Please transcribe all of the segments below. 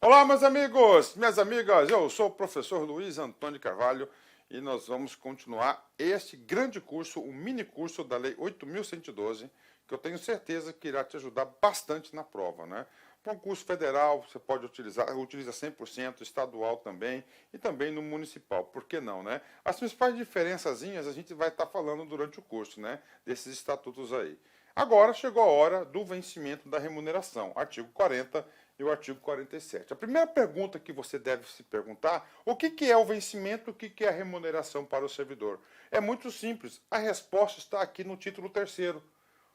Olá, meus amigos, minhas amigas, eu sou o professor Luiz Antônio Carvalho e nós vamos continuar este grande curso, o mini curso da Lei 8.112, que eu tenho certeza que irá te ajudar bastante na prova, né? Para um curso federal, você pode utilizar, utiliza 100%, estadual também e também no municipal, por que não, né? As principais diferençazinhas a gente vai estar falando durante o curso, né? Desses estatutos aí. Agora chegou a hora do vencimento da remuneração, artigo 40 e o artigo 47. A primeira pergunta que você deve se perguntar, o que é o vencimento, o que é a remuneração para o servidor? É muito simples, a resposta está aqui no título 3º. O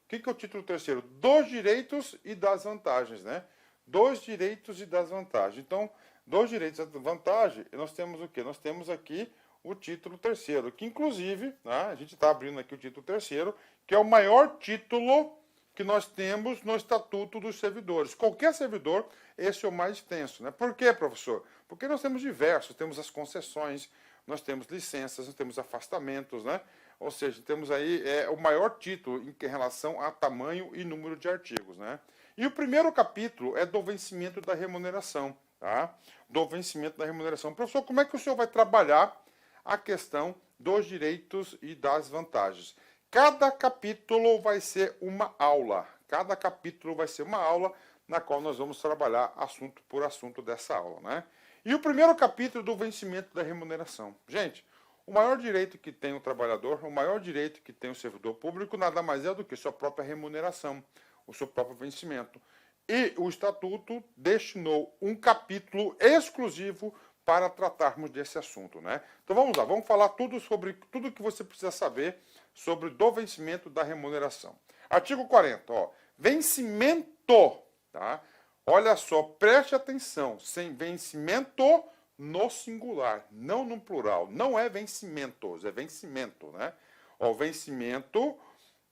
que é o título 3º? Dos direitos e das vantagens, né? Dos direitos e das vantagens. Então, dos direitos e das vantagens, nós temos o quê? Nós temos aqui o título 3º, que inclusive, né, a gente está abrindo aqui o título 3º, que é o maior título que nós temos no Estatuto dos Servidores. Qualquer servidor, esse é o mais extenso, né? Por quê, professor? Porque nós temos diversos, temos as concessões, nós temos licenças, nós temos afastamentos, né? Ou seja, temos aí o maior título em relação a tamanho e número de artigos, né? E o primeiro capítulo é do vencimento da remuneração, tá? Do vencimento da remuneração. Professor, como é que o senhor vai trabalhar a questão dos direitos e das vantagens? Cada capítulo vai ser uma aula. Cada capítulo vai ser uma aula na qual nós vamos trabalhar assunto por assunto dessa aula, né? E o primeiro capítulo do vencimento da remuneração. Gente, o maior direito que tem o trabalhador, o maior direito que tem o servidor público, nada mais é do que sua própria remuneração, o seu próprio vencimento. E o Estatuto destinou um capítulo exclusivo para tratarmos desse assunto, né? Então vamos lá, vamos falar sobre tudo que você precisa saber sobre do vencimento da remuneração. Artigo 40, ó, vencimento, tá? Olha só, preste atenção, sem vencimento no singular, não no plural, não é vencimentos, é vencimento, né? Ó, vencimento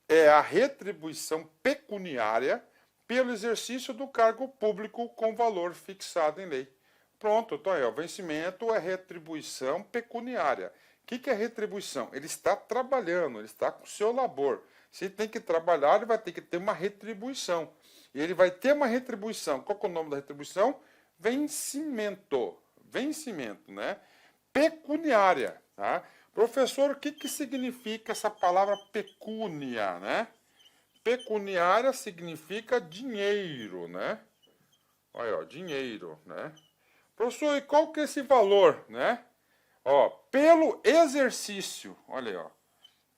é a retribuição pecuniária pelo exercício do cargo público com valor fixado em lei. Pronto, então aí, ó, vencimento é retribuição pecuniária. O que é retribuição? Ele está trabalhando, ele está com o seu labor. Se ele tem que trabalhar, ele vai ter que ter uma retribuição. E ele vai ter uma retribuição. Qual é o nome da retribuição? Vencimento. Vencimento, né? Pecuniária, tá? Professor, o que significa essa palavra pecúnia, né? Pecuniária significa dinheiro, né? Olha, ó, dinheiro, né? Professor, e qual que é esse valor, né? Ó, pelo exercício, olha aí, ó.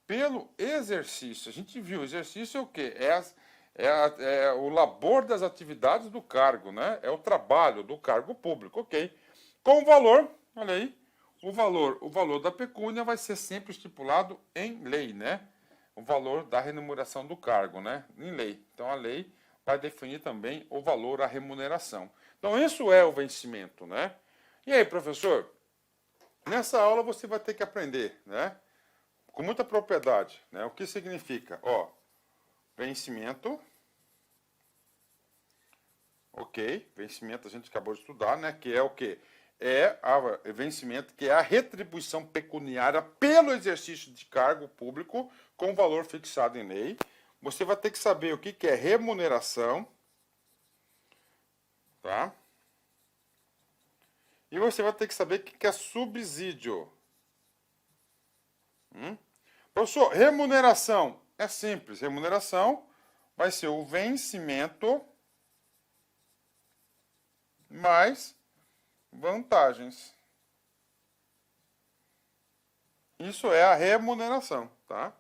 Pelo exercício, a gente viu, exercício é o quê? É o labor das atividades do cargo, né? É o trabalho do cargo público, ok? Com o valor, olha aí, o valor da pecúnia vai ser sempre estipulado em lei, né? O valor da remuneração do cargo, né? Em lei. Então a lei vai definir também o valor à remuneração. Então isso é o vencimento, né? E aí, professor? Nessa aula você vai ter que aprender, né? Com muita propriedade, né? O que significa? Ó, vencimento. Ok, vencimento a gente acabou de estudar, né? Que é o quê? Vencimento, que é a retribuição pecuniária pelo exercício de cargo público com valor fixado em lei. Você vai ter que saber o que é remuneração, tá? E você vai ter que saber o que é subsídio. Professor, remuneração é simples. Remuneração vai ser o vencimento mais vantagens. Isso é a remuneração, tá?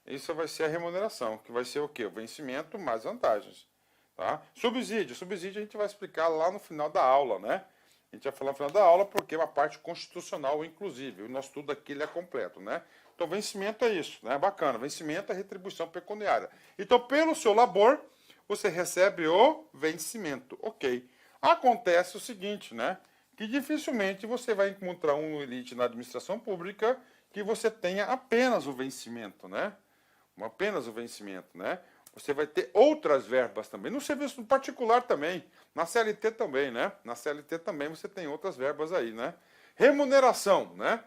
Isso vai ser a remuneração, que vai ser o quê? O vencimento mais vantagens, tá? Subsídio. Subsídio a gente vai explicar lá no final da aula, né? A gente vai falar no final da aula porque é uma parte constitucional, inclusive. O nosso estudo aqui ele é completo, né? Então, vencimento é isso, né? Bacana. Vencimento é retribuição pecuniária. Então, pelo seu labor, você recebe o vencimento. Ok. Acontece o seguinte, né? Que dificilmente você vai encontrar um elite na administração pública que você tenha apenas o vencimento, né? Apenas o vencimento, né? Você vai ter outras verbas também. No serviço particular também. Na CLT também, né? Na CLT também você tem outras verbas aí, né? Remuneração, né?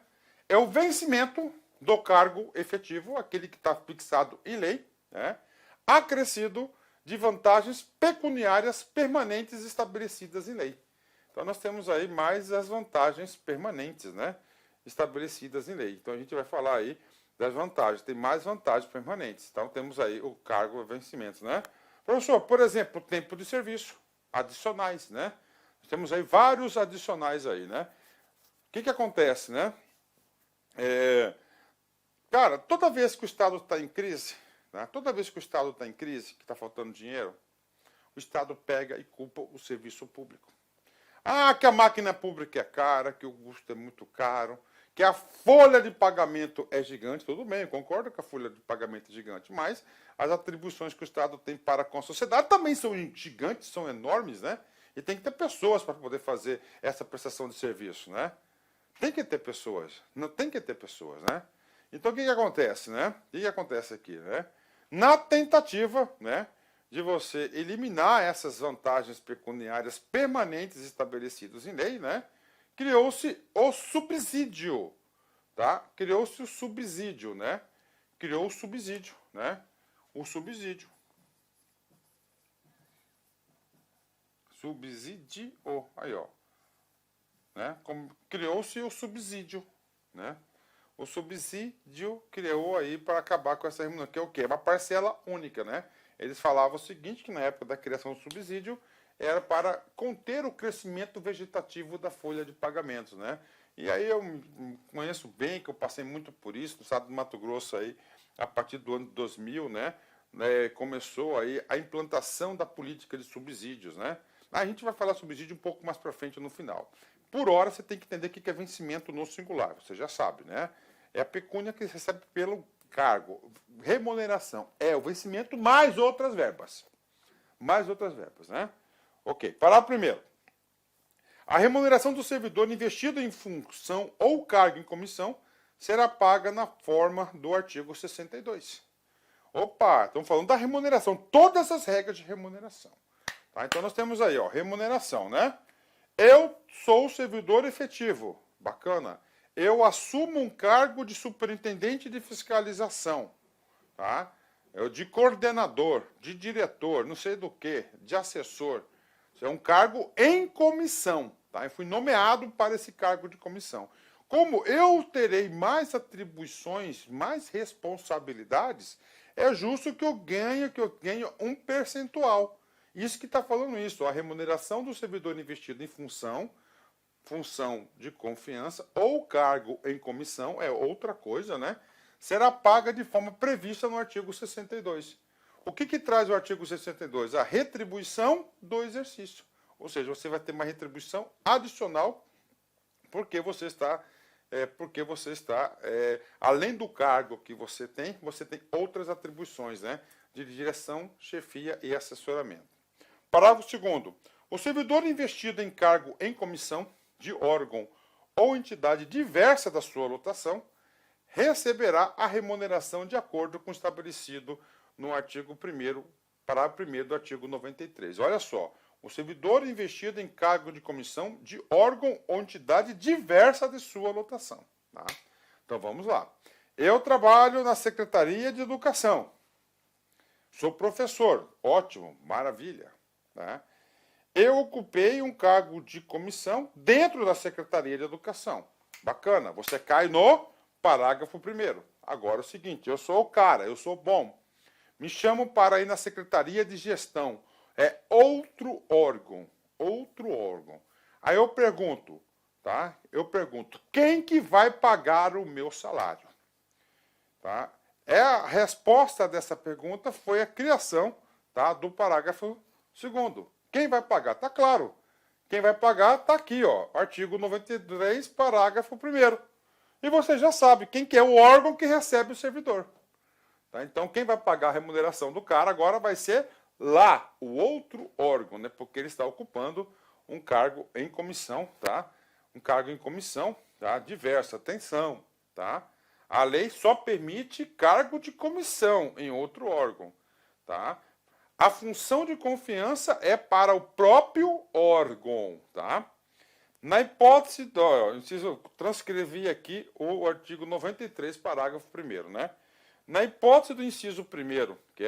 É o vencimento do cargo efetivo, aquele que está fixado em lei, né? Acrescido de vantagens pecuniárias permanentes estabelecidas em lei. Então, nós temos aí mais as vantagens permanentes, né? Estabelecidas em lei. Então, a gente vai falar aí das vantagens. Tem mais vantagens permanentes. Então, temos aí o cargo e vencimentos, né? Professor, por exemplo, tempo de serviço, adicionais, né? Nós temos aí vários adicionais aí, né? O que acontece, né? Cara, toda vez que o Estado está em crise, né? Toda vez que o Estado está em crise, que está faltando dinheiro, o Estado pega e culpa o serviço público. Ah, que a máquina pública é cara, que o custo é muito caro, que a folha de pagamento é gigante. Tudo bem, eu concordo que a folha de pagamento é gigante, mas as atribuições que o Estado tem para com a sociedade também são gigantes, são enormes, né? E tem que ter pessoas para poder fazer essa prestação de serviço, né? Tem que ter pessoas, não tem que ter pessoas, né? Então, o que acontece, né? O que acontece aqui, né? Na tentativa, né, de você eliminar essas vantagens pecuniárias permanentes estabelecidas em lei, né, criou-se o subsídio, tá? Criou-se o subsídio, né? Criou o subsídio, né? O subsídio. Subsídio, aí, ó. Né? Criou-se o subsídio, né? O subsídio criou aí para acabar com essa remuneração, que é o quê? Uma parcela única, né? Eles falavam o seguinte, que na época da criação do subsídio era para conter o crescimento vegetativo da folha de pagamentos, né? E aí eu conheço bem, que eu passei muito por isso, no estado do Mato Grosso aí, a partir do ano 2000, né? Começou aí a implantação da política de subsídios, né? A gente vai falar subsídio um pouco mais para frente no final. Por hora, você tem que entender o que é vencimento no singular, você já sabe, né? É a pecúnia que você recebe pelo cargo. Remuneração é o vencimento mais outras verbas. Mais outras verbas, né? Ok, parágrafo primeiro. A remuneração do servidor investido em função ou cargo em comissão será paga na forma do artigo 62. Opa, estamos falando da remuneração, todas as regras de remuneração. Tá? Então, nós temos aí, ó, remuneração, né? Eu sou servidor efetivo, bacana. Eu assumo um cargo de superintendente de fiscalização, tá? Eu de coordenador, de diretor, não sei do que, de assessor. Isso é um cargo em comissão, tá? Eu fui nomeado para esse cargo de comissão. Como eu terei mais atribuições, mais responsabilidades, é justo que eu ganhe um percentual. Isso que está falando isso, a remuneração do servidor investido em função de confiança ou cargo em comissão, é outra coisa, né? Será paga de forma prevista no artigo 62. O que traz o artigo 62? A retribuição do exercício. Ou seja, você vai ter uma retribuição adicional porque você está, além do cargo que você tem outras atribuições, né? De direção, chefia e assessoramento. Parágrafo 2º. O servidor investido em cargo em comissão de órgão ou entidade diversa da sua lotação receberá a remuneração de acordo com o estabelecido no artigo 1º, parágrafo 1º do artigo 93. Olha só, o servidor investido em cargo de comissão de órgão ou entidade diversa de sua lotação. Tá? Então vamos lá. Eu trabalho na Secretaria de Educação. Sou professor. Ótimo, maravilha. Tá? Eu ocupei um cargo de comissão dentro da Secretaria de Educação. Bacana, você cai no parágrafo 1º. Agora é o seguinte, eu sou o cara, eu sou bom. Me chamam para ir na Secretaria de Gestão. É outro órgão, outro órgão. Aí eu pergunto, tá? Quem que vai pagar o meu salário? Tá? A resposta dessa pergunta foi a criação, tá, do parágrafo 2º. Quem vai pagar? Está claro. Quem vai pagar está aqui, ó, artigo 93, parágrafo 1º. E você já sabe quem que é o órgão que recebe o servidor. Tá? Então, quem vai pagar a remuneração do cara agora vai ser lá, o outro órgão, né? Porque ele está ocupando um cargo em comissão, tá? Um cargo em comissão, tá? Diversa, atenção, tá? A lei só permite cargo de comissão em outro órgão, tá? A função de confiança é para o próprio órgão, tá? Na hipótese, transcrevi aqui o artigo 93, parágrafo 1º, né? Na hipótese do inciso 1º, que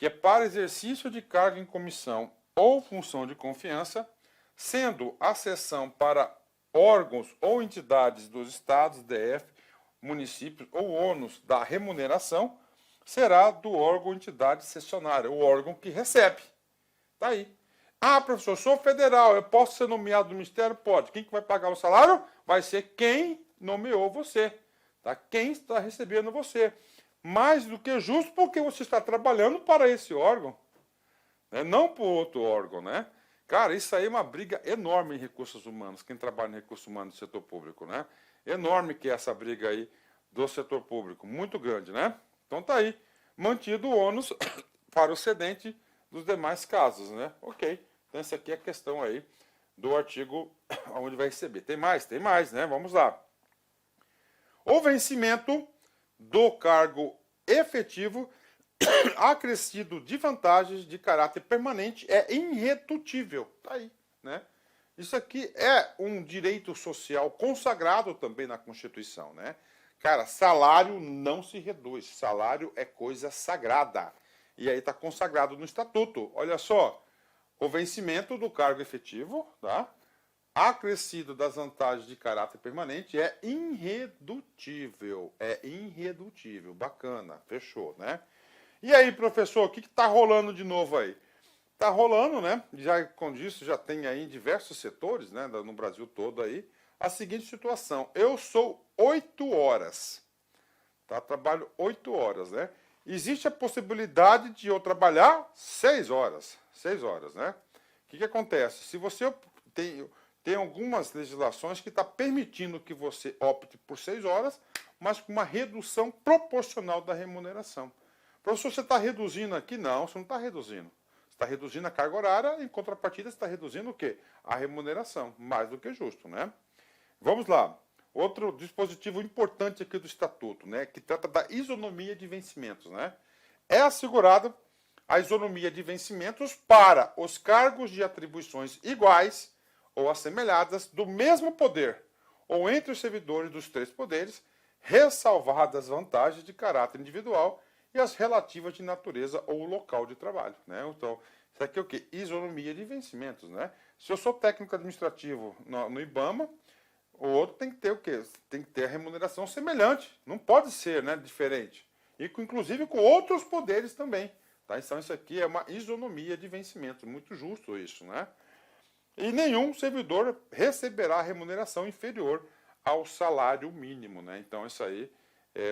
é para exercício de cargo em comissão ou função de confiança, sendo a cessão para órgãos ou entidades dos estados, DF, municípios ou ônus da remuneração, será do órgão ou entidade cessionária, o órgão que recebe. Está aí. Ah, professor, sou federal, eu posso ser nomeado no ministério? Pode. Quem que vai pagar o salário? Vai ser quem nomeou você. Tá? Quem está recebendo você. Mais do que justo, porque você está trabalhando para esse órgão, né? Não para outro órgão, né? Cara, isso aí é uma briga enorme em recursos humanos, quem trabalha em recursos humanos do setor público, né? Enorme que é essa briga aí do setor público, muito grande, né? Então tá aí, mantido o ônus para o cedente dos demais casos, né? Ok, então essa aqui é a questão aí do artigo onde vai receber. Tem mais, né? Vamos lá. O vencimento do cargo efetivo acrescido de vantagens de caráter permanente é irredutível. Tá aí, né? Isso aqui é um direito social consagrado também na Constituição, né? Cara, salário não se reduz, salário é coisa sagrada. E aí está consagrado no Estatuto. Olha só, o vencimento do cargo efetivo, tá? Acrescido das vantagens de caráter permanente é irredutível. É irredutível. Bacana, fechou, né? E aí, professor, o que está rolando de novo aí? Está rolando, né? Já com isso já tem aí em diversos setores, né, no Brasil todo aí, a seguinte situação. Eu sou 8 horas, tá? Trabalho 8 horas, né? Existe a possibilidade de eu trabalhar 6 horas. 6 horas, né? O que acontece? Se você tem algumas legislações que está permitindo que você opte por 6 horas, mas com uma redução proporcional da remuneração. Professor, você está reduzindo aqui? Não, você não está reduzindo. Você está reduzindo a carga horária, em contrapartida você está reduzindo o quê? A remuneração, mais do que justo, né? Vamos lá. Outro dispositivo importante aqui do Estatuto, né, que trata da isonomia de vencimentos, né? É assegurada a isonomia de vencimentos para os cargos de atribuições iguais ou assemelhadas do mesmo poder, ou entre os servidores dos 3 poderes, ressalvadas as vantagens de caráter individual e as relativas de natureza ou local de trabalho, né? Então, isso aqui é o quê? Isonomia de vencimentos, né? Se eu sou técnico administrativo no IBAMA, o outro tem que ter o quê? Tem que ter a remuneração semelhante, não pode ser, né, diferente. E inclusive com outros poderes também, tá? Então isso aqui é uma isonomia de vencimentos, muito justo isso, né? E nenhum servidor receberá remuneração inferior ao salário mínimo, né? Então isso aí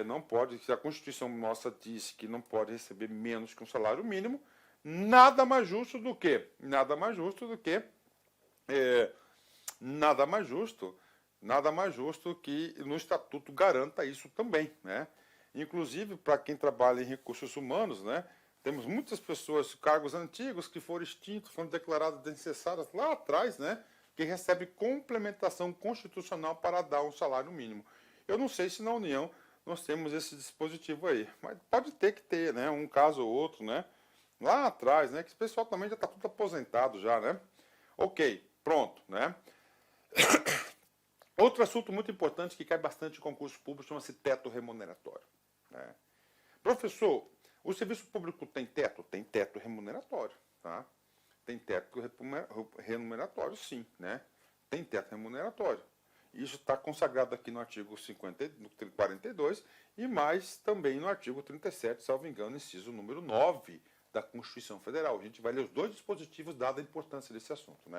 não pode, se a Constituição nossa diz que não pode receber menos que um salário mínimo, nada mais justo do que nada mais justo que no Estatuto garanta isso também, né? Inclusive, para quem trabalha em recursos humanos, né? Temos muitas pessoas, cargos antigos que foram extintos, foram declaradas desnecessárias lá atrás, né? Que recebem complementação constitucional para dar um salário mínimo. Eu não sei se na União nós temos esse dispositivo aí, mas pode ter que ter, né? Um caso ou outro, né? Lá atrás, né? Que esse pessoal também já está tudo aposentado já, né? Ok, pronto, né? Outro assunto muito importante que cai bastante em concurso público chama-se teto remuneratório, né? Professor, o serviço público tem teto? Tem teto remuneratório, tá? Tem teto remuneratório, sim, né? Tem teto remuneratório. Isso está consagrado aqui no artigo 42 e mais também no artigo 37, salvo engano, inciso número 9 da Constituição Federal. A gente vai ler os 2 dispositivos, dada a importância desse assunto, né?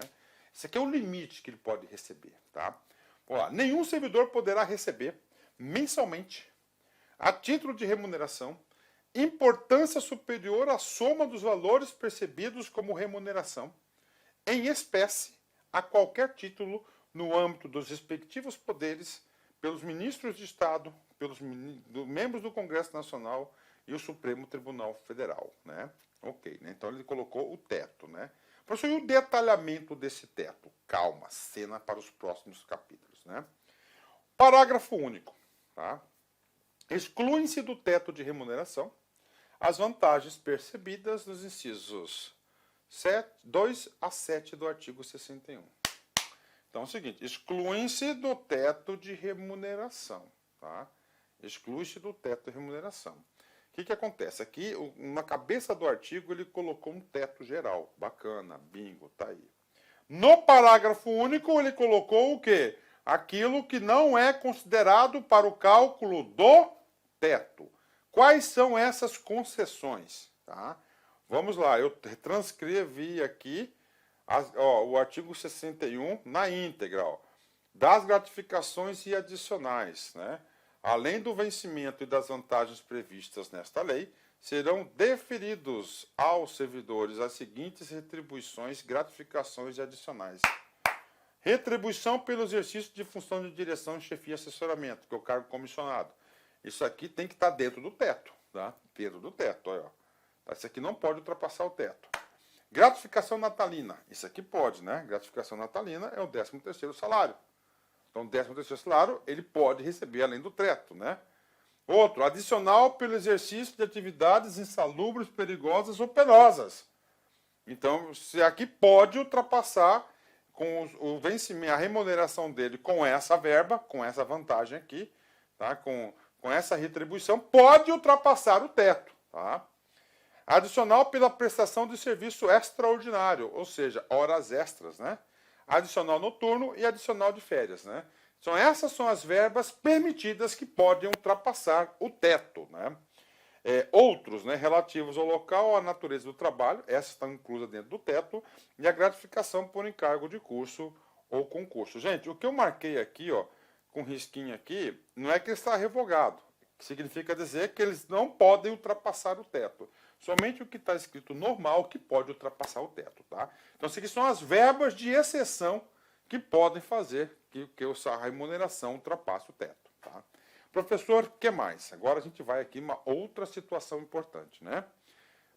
Esse aqui é o limite que ele pode receber, tá? Olá, nenhum servidor poderá receber mensalmente, a título de remuneração, importância superior à soma dos valores percebidos como remuneração, em espécie, a qualquer título, no âmbito dos respectivos poderes, pelos ministros de Estado, pelos membros do Congresso Nacional e o Supremo Tribunal Federal, né? Ok, né? Então ele colocou o teto, né? Professor, e o detalhamento desse teto? Calma, cena para os próximos capítulos, né? Parágrafo único, tá? Excluem-se do teto de remuneração as vantagens percebidas nos incisos 2 a 7 do artigo 61. Então é o seguinte, excluem-se do teto de remuneração, tá? Exclui-se do teto de remuneração. O que acontece? Aqui, na cabeça do artigo, ele colocou um teto geral. Bacana, bingo, tá aí. No parágrafo único, ele colocou o quê? Aquilo que não é considerado para o cálculo do teto. Quais são essas concessões? Tá? Vamos lá, eu transcrevi aqui o artigo 61 na íntegra. Ó, das gratificações e adicionais, né? Além do vencimento e das vantagens previstas nesta lei, serão deferidos aos servidores as seguintes retribuições, gratificações e adicionais. Retribuição pelo exercício de função de direção, chefia e assessoramento, que é o cargo comissionado. Isso aqui tem que estar dentro do teto, tá? Dentro do teto, olha. Isso aqui não pode ultrapassar o teto. Gratificação natalina, isso aqui pode, né? Gratificação natalina é o 13º salário. Então, o 13º salário, ele pode receber além do teto, né? Outro, adicional pelo exercício de atividades insalubres, perigosas ou penosas. Então, se aqui pode ultrapassar com o vencimento, a remuneração dele com essa verba, com essa vantagem aqui, tá? Com essa retribuição, pode ultrapassar o teto, tá? Adicional pela prestação de serviço extraordinário, ou seja, horas extras, né? Adicional noturno e adicional de férias, né? Então, essas são as verbas permitidas que podem ultrapassar o teto, né? Outros, né, relativos ao local, à natureza do trabalho, essas estão inclusas dentro do teto, e a gratificação por encargo de curso ou concurso. Gente, o que eu marquei aqui, ó, com risquinho aqui, não é que está revogado. Significa dizer que eles não podem ultrapassar o teto. Somente o que está escrito normal que pode ultrapassar o teto, tá? Então, essas aqui são as verbas de exceção que podem fazer que a remuneração ultrapasse o teto, tá? Professor, o que mais? Agora a gente vai aqui uma outra situação importante, né?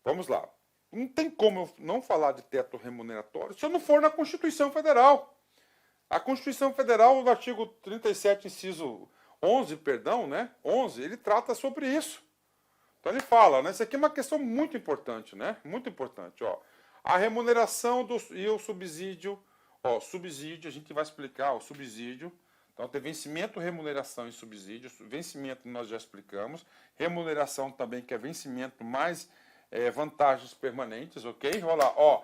Vamos lá. Não tem como eu não falar de teto remuneratório se eu não for na Constituição Federal. A Constituição Federal, no artigo 37, inciso 11, perdão, né? 11, ele trata sobre isso. Então ele fala, né? Isso aqui é uma questão muito importante, né? Muito importante, ó. A remuneração e o subsídio, ó, subsídio, a gente vai explicar o subsídio. Então tem vencimento, remuneração e subsídio. Vencimento nós já explicamos. Remuneração também, que é vencimento mais vantagens permanentes, ok? Olha lá, ó.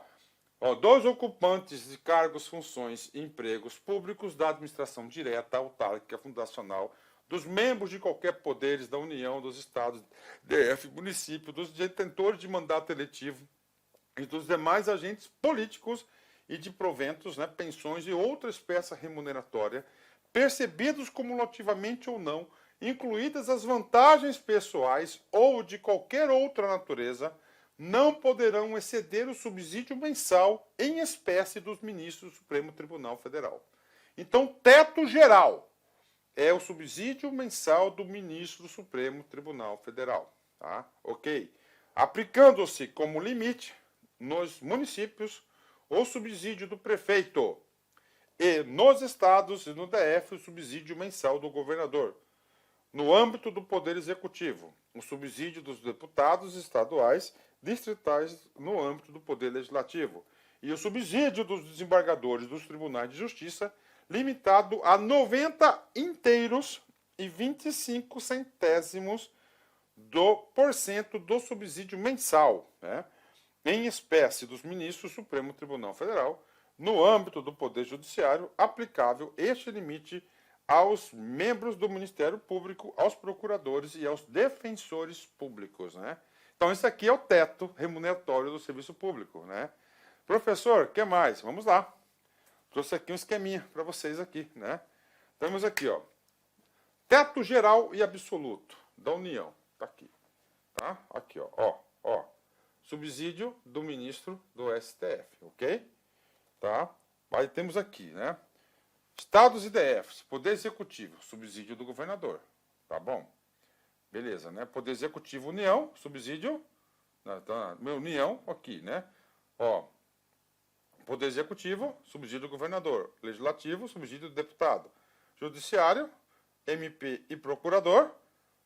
Dos ocupantes de cargos, funções e empregos públicos da administração direta, autárquica, fundacional, dos membros de qualquer poderes da União, dos Estados, DF, município, dos detentores de mandato eletivo e dos demais agentes políticos e de proventos, né, pensões e outra espécie remuneratória, percebidos cumulativamente ou não, incluídas as vantagens pessoais ou de qualquer outra natureza, não poderão exceder o subsídio mensal em espécie dos ministros do Supremo Tribunal Federal. Então, teto geral é o subsídio mensal do ministro do Supremo Tribunal Federal, tá? Ok? Aplicando-se como limite nos municípios o subsídio do prefeito e nos estados e no DF o subsídio mensal do governador. No âmbito do Poder Executivo, o subsídio dos deputados estaduais, distritais no âmbito do Poder Legislativo e o subsídio dos desembargadores dos tribunais de justiça, limitado a 90 inteiros e 25 centésimos por cento do subsídio mensal, né, em espécie dos ministros do Supremo Tribunal Federal, no âmbito do Poder Judiciário, aplicável este limite aos membros do Ministério Público, aos procuradores e aos defensores públicos, né? Então, isso aqui é o teto remuneratório do serviço público, né? Professor, o que mais? Vamos lá. Trouxe aqui um esqueminha para vocês aqui, né? Temos aqui, ó, teto geral e absoluto da União. Tá aqui, tá? Aqui, ó. Subsídio do ministro do STF, ok? Tá? Aí temos aqui, né? Estados e DFs, Poder Executivo, subsídio do governador, tá bom? Beleza, né? Poder Executivo, União, subsídio, tá, União, aqui, né? Ó, Poder Executivo, subsídio do governador. Legislativo, subsídio do deputado. Judiciário, MP e procurador,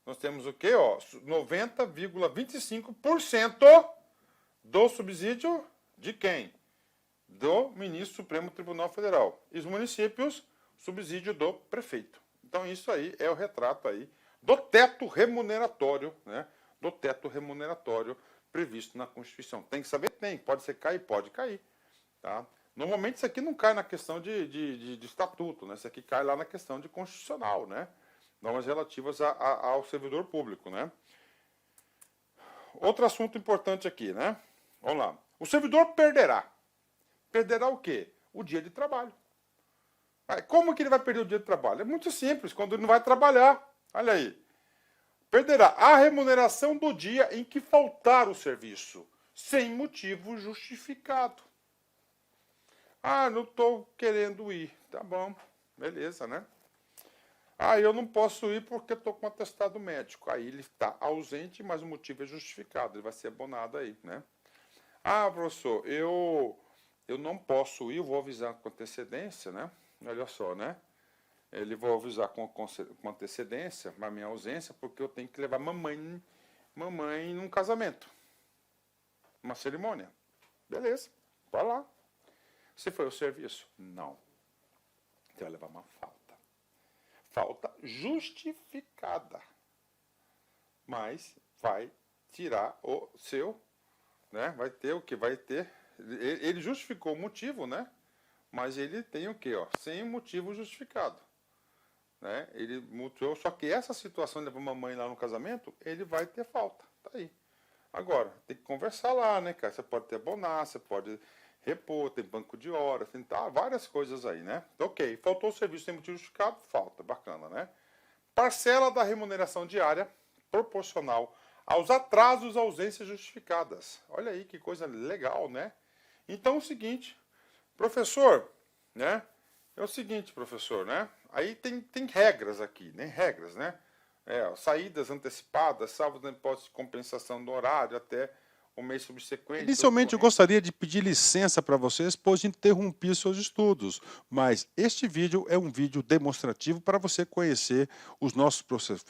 nós temos o quê? Ó, 90,25% do subsídio de quem? Do ministro do Supremo Tribunal Federal. E os municípios, subsídio do prefeito. Então, isso aí é o retrato aí do teto remuneratório, né? Do teto remuneratório previsto na Constituição. Tem que saber? Tem. Pode ser cair? Pode cair. Tá? Normalmente isso aqui não cai na questão de estatuto, né? Isso aqui cai lá na questão de constitucional, né? Normas relativas ao servidor público, né? Outro assunto importante aqui, né? Vamos lá. O servidor perderá. Perderá o quê? O dia de trabalho. Como que ele vai perder o dia de trabalho? É muito simples, quando ele não vai trabalhar. Olha aí. Perderá a remuneração do dia em que faltar o serviço, sem motivo justificado. Ah, não estou querendo ir. Tá bom, beleza, né? Ah, eu não posso ir porque estou com atestado médico. Aí ele está ausente, mas o motivo é justificado. Ele vai ser abonado aí, né? Ah, professor, eu não posso ir, eu vou avisar com antecedência, né? Olha só, né? Ele vai avisar com antecedência a minha ausência, porque eu tenho que levar mamãe num casamento. Uma cerimônia. Beleza, vai lá. Você foi ao serviço? Não. Você vai levar uma falta. Falta justificada. Mas vai tirar o seu, né? Vai ter o que? Vai ter. Ele justificou o motivo, né? Mas ele tem o quê? Ó? Sem motivo justificado. Né? Ele mutuou, só que essa situação de levar mamãe lá no casamento, ele vai ter falta. Tá aí. Agora, tem que conversar lá, né, cara? Você pode ter abonar, você pode repor, tem banco de horas, tem várias coisas aí, né? Então, ok, faltou o serviço sem motivo justificado, falta, bacana, né? Parcela da remuneração diária proporcional aos atrasos, ausências justificadas. Olha aí que coisa legal, né? Então é o seguinte, professor, né? É o seguinte, professor, né? Aí tem regras aqui, né? Regras, né? Saídas antecipadas, salvo da hipótese de compensação do horário até o mês subsequente. Inicialmente, eu gostaria de pedir licença para vocês, pois interrompi seus estudos, mas este vídeo é um vídeo demonstrativo para você conhecer os nossos processos.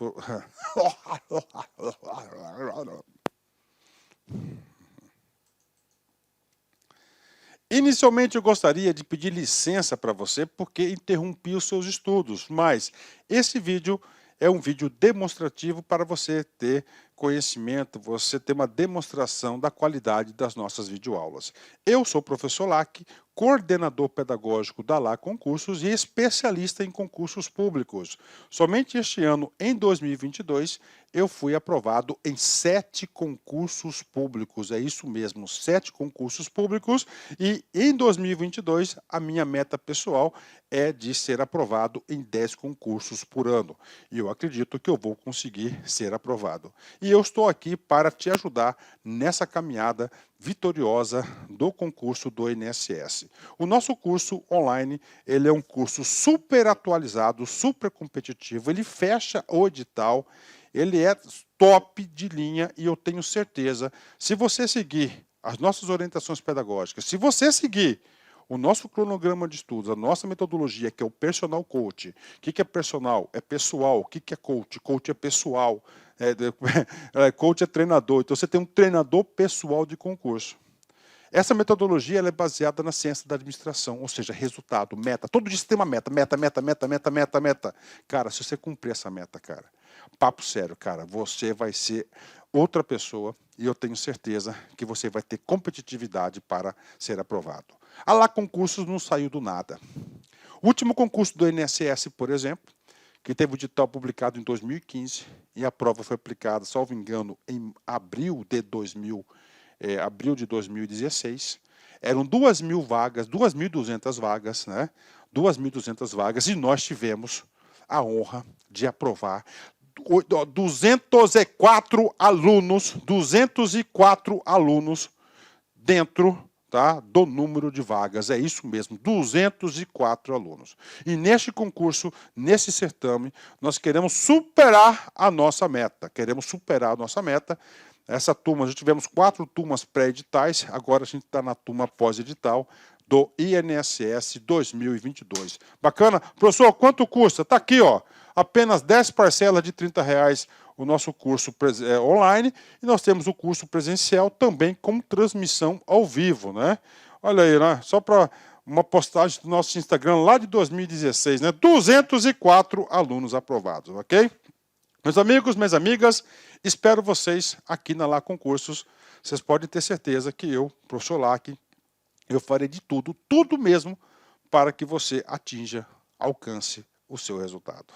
Inicialmente, eu gostaria de pedir licença para você, porque interrompi os seus estudos, mas esse vídeo é um vídeo demonstrativo para você ter conhecimento, você ter uma demonstração da qualidade das nossas videoaulas. Eu sou o professor Lac, coordenador pedagógico da LA Concursos e especialista em concursos públicos. Somente este ano, em 2022, eu fui aprovado em 7 concursos públicos. É isso mesmo, 7 concursos públicos. E em 2022, a minha meta pessoal é de ser aprovado em 10 concursos por ano. E eu acredito que eu vou conseguir ser aprovado. E eu estou aqui para te ajudar nessa caminhada vitoriosa do concurso do INSS. O nosso curso online, ele é um curso super atualizado, super competitivo, ele fecha o edital, ele é top de linha e eu tenho certeza, se você seguir as nossas orientações pedagógicas, se você seguir o nosso cronograma de estudos, a nossa metodologia, que é o Personal Coach. O que é personal? É pessoal. O que é coach? Coach é pessoal. Coach é treinador. Então, você tem um treinador pessoal de concurso. Essa metodologia ela é baseada na ciência da administração, ou seja, resultado, meta. Todo dia você tem uma meta, meta. Cara, se você cumprir essa meta, cara, papo sério, cara, você vai ser outra pessoa e eu tenho certeza que você vai ter competitividade para ser aprovado. A LA Concursos não saiu do nada. O último concurso do INSS, por exemplo, que teve o edital publicado em 2015 e a prova foi aplicada, salvo engano, em abril de 2016, eram 2.000 vagas, 2.200 vagas, né? 2.200 vagas, e nós tivemos a honra de aprovar 204 alunos dentro, tá, do número de vagas. É isso mesmo, 204 alunos. E neste concurso, nesse certame, nós queremos superar a nossa meta. Essa turma, já tivemos 4 turmas pré-editais, agora a gente está na turma pós-edital do INSS 2022. Bacana? Professor, quanto custa? Está aqui, ó, apenas 10 parcelas de R$30 o nosso curso online, e nós temos o curso presencial também com transmissão ao vivo, né? Olha aí, né? Só para uma postagem do nosso Instagram lá de 2016, né? 204 alunos aprovados, ok? Meus amigos, minhas amigas, espero vocês aqui na LA Concursos. Vocês podem ter certeza que eu, professor Lac, Eu farei de tudo, tudo mesmo, para que você atinja, alcance o seu resultado.